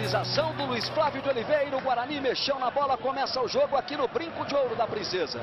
finalização do Luiz Flávio de Oliveira. O Guarani mexeu na bola, começa o jogo aqui no Brinco de Ouro da Princesa.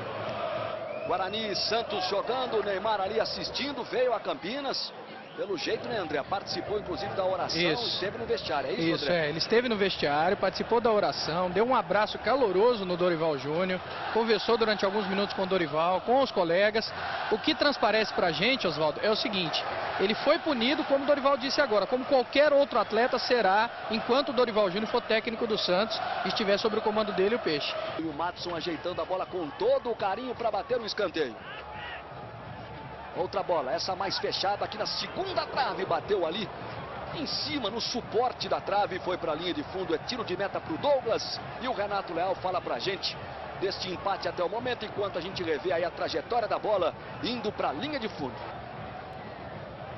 Guarani e Santos jogando, o Neymar ali assistindo, veio a Campinas. Pelo jeito, né, André? Participou, inclusive, da oração. Isso. Esteve no vestiário, é isso, André? Ele esteve no vestiário, participou da oração, deu um abraço caloroso no Dorival Júnior, conversou durante alguns minutos com o Dorival, com os colegas. O que transparece pra gente, Oswaldo, é o seguinte: ele foi punido, como o Dorival disse agora, como qualquer outro atleta será, enquanto o Dorival Júnior for técnico do Santos e estiver sob o comando dele, o Peixe. E o Madison ajeitando a bola com todo o carinho para bater o escanteio. Outra bola, essa mais fechada aqui na segunda trave, bateu ali em cima, no suporte da trave, foi para a linha de fundo, é tiro de meta para o Douglas. E o Renato Leal fala para a gente deste empate até o momento, enquanto a gente revê aí a trajetória da bola indo para a linha de fundo.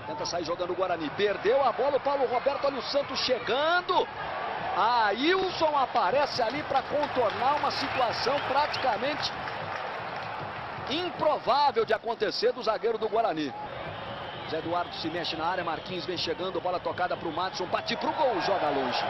Tenta sair jogando o Guarani, perdeu a bola o Paulo Roberto, olha o Santos chegando. Ailson aparece ali para contornar uma situação praticamente improvável de acontecer do zagueiro do Guarani. Zé Eduardo se mexe na área, Marquinhos vem chegando, bola tocada para o Madison, bate para o gol, joga longe.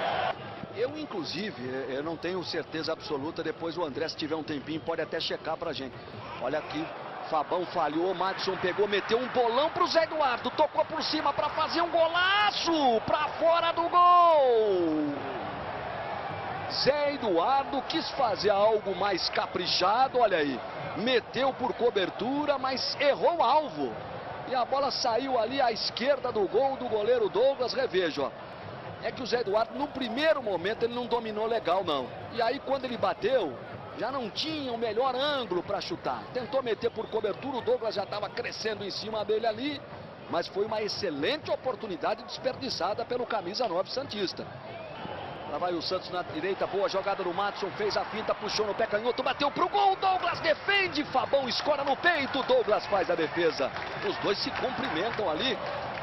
Eu, inclusive, eu não tenho certeza absoluta, depois o André, se tiver um tempinho, pode até checar pra gente. Olha aqui, Fabão falhou, Madison pegou, meteu um bolão pro Zé Eduardo, tocou por cima para fazer um golaço, para fora do gol. Zé Eduardo quis fazer algo mais caprichado, olha aí. Meteu por cobertura, mas errou o alvo. E a bola saiu ali à esquerda do gol do goleiro Douglas. Reveja, ó. É que o Zé Eduardo, no primeiro momento, ele não dominou legal, não. E aí, quando ele bateu, já não tinha o melhor ângulo para chutar. Tentou meter por cobertura, o Douglas já estava crescendo em cima dele ali. Mas foi uma excelente oportunidade desperdiçada pelo camisa 9 santista. Lá vai o Santos na direita, boa jogada do Madison, fez a finta, puxou no pé canhoto, bateu pro gol, Douglas defende, Fabão escora no peito, Douglas faz a defesa. Os dois se cumprimentam ali,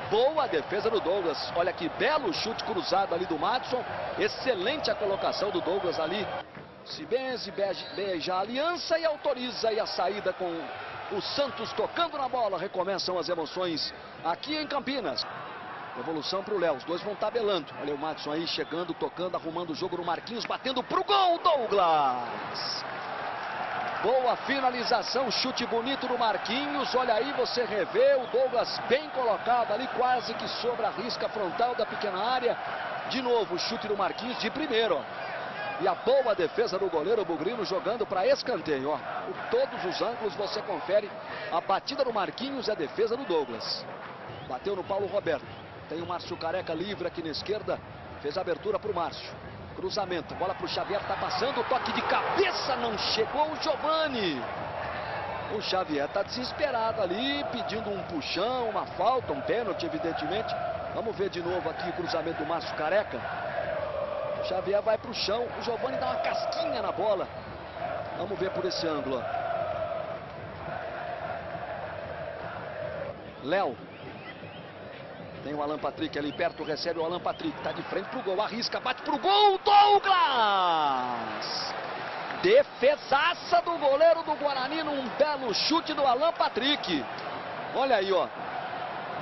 boa defesa do Douglas. Olha que belo chute cruzado ali do Madison, excelente a colocação do Douglas ali. Se benze, beija a aliança e autoriza aí a saída com o Santos tocando na bola. Recomeçam as emoções aqui em Campinas. Evolução para o Léo, os dois vão tabelando. Olha o Madison aí chegando, tocando, arrumando o jogo no Marquinhos, batendo pro gol, Douglas. Boa finalização, chute bonito do Marquinhos. Olha aí, você revê o Douglas bem colocado ali, quase que sobre a risca frontal da pequena área. De novo, o chute do Marquinhos de primeiro, ó. E a boa defesa do goleiro Bugrino jogando para escanteio, ó. Por todos os ângulos você confere a batida do Marquinhos e a defesa do Douglas. Bateu no Paulo Roberto. Tem o Márcio Careca livre aqui na esquerda. Fez a abertura para o Márcio. Cruzamento, bola para o Xavier, tá passando. Toque de cabeça, não chegou o Giovani. O Xavier tá desesperado ali, pedindo um puxão, uma falta, um pênalti, evidentemente. Vamos ver de novo aqui o cruzamento do Márcio Careca. O Xavier vai para o chão. O Giovani dá uma casquinha na bola. Vamos ver por esse ângulo. Léo. Tem o Alan Patrick ali perto, recebe o Alan Patrick, tá de frente pro gol, arrisca, bate pro gol, Douglas! Defesaça do goleiro do Guarani num belo chute do Alan Patrick. Olha aí, ó.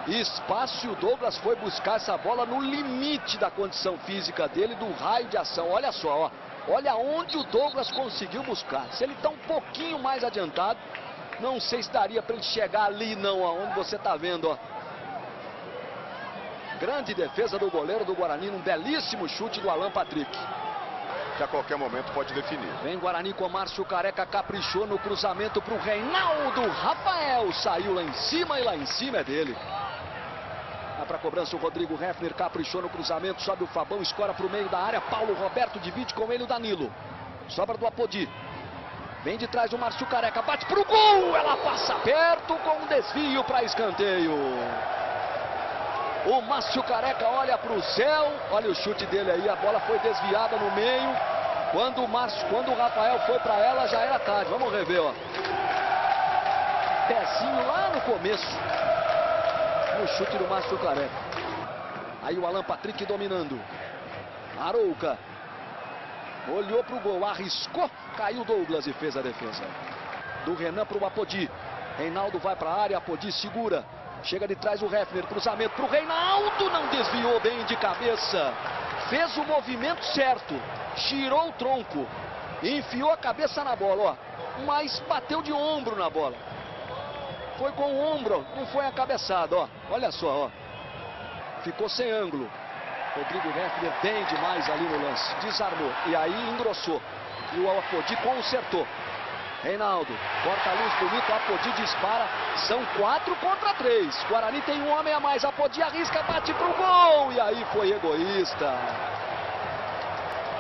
Espaço, e o Douglas foi buscar essa bola no limite da condição física dele, do raio de ação. Olha só, ó. Olha onde o Douglas conseguiu buscar. Se ele tá um pouquinho mais adiantado, não sei se daria para ele chegar ali não, ó, onde você tá vendo, ó. Grande defesa do goleiro do Guarani, um belíssimo chute do Alan Patrick. Que a qualquer momento pode definir. Vem Guarani com Márcio Careca, caprichou no cruzamento para o Reinaldo. Rafael saiu lá em cima e lá em cima é dele. Vai para a cobrança o Rodrigo Hefner, caprichou no cruzamento, sobe o Fabão, escora para o meio da área. Paulo Roberto divide com ele o Danilo. Sobra do Apodi. Vem de trás o Márcio Careca, bate para o gol. Ela passa perto com um desvio para escanteio. O Márcio Careca olha para o céu, olha o chute dele aí, a bola foi desviada no meio. Quando o Rafael foi para ela, já era tarde. Vamos rever, ó. Pezinho lá no começo. No chute do Márcio Careca. Aí o Alan Patrick dominando. Arouca. Olhou para o gol, arriscou, caiu Douglas e fez a defesa. Do Renan para o Apodi. Reinaldo vai para a área, Apodi segura. Chega de trás o Hefner, cruzamento para o Reinaldo, não desviou bem de cabeça. fez o movimento certo, girou o tronco, enfiou a cabeça na bola, ó, mas bateu de ombro na bola. Foi com o ombro, não foi a cabeçada, ó. Olha só, ó. Ficou sem ângulo. Rodrigo Heffler bem demais ali no lance. Desarmou e aí engrossou. E o Apodi consertou. Reinaldo, corta a luz bonito, Apodi dispara. São 4 contra 3. Guarani tem um homem a mais. Apodi arrisca, bate pro gol. E aí foi egoísta.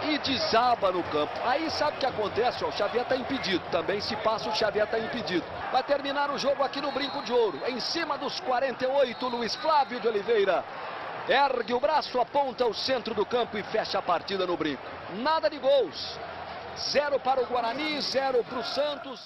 E desaba no campo. Aí sabe o que acontece? Ó, o Xavier está impedido. Também se passa, o Xavier está impedido. Vai terminar o jogo aqui no Brinco de Ouro. Em cima dos 48, Luiz Flávio de Oliveira ergue o braço, aponta o centro do campo e fecha a partida no Brinco. Nada de gols. 0 para o Guarani, 0 para o Santos.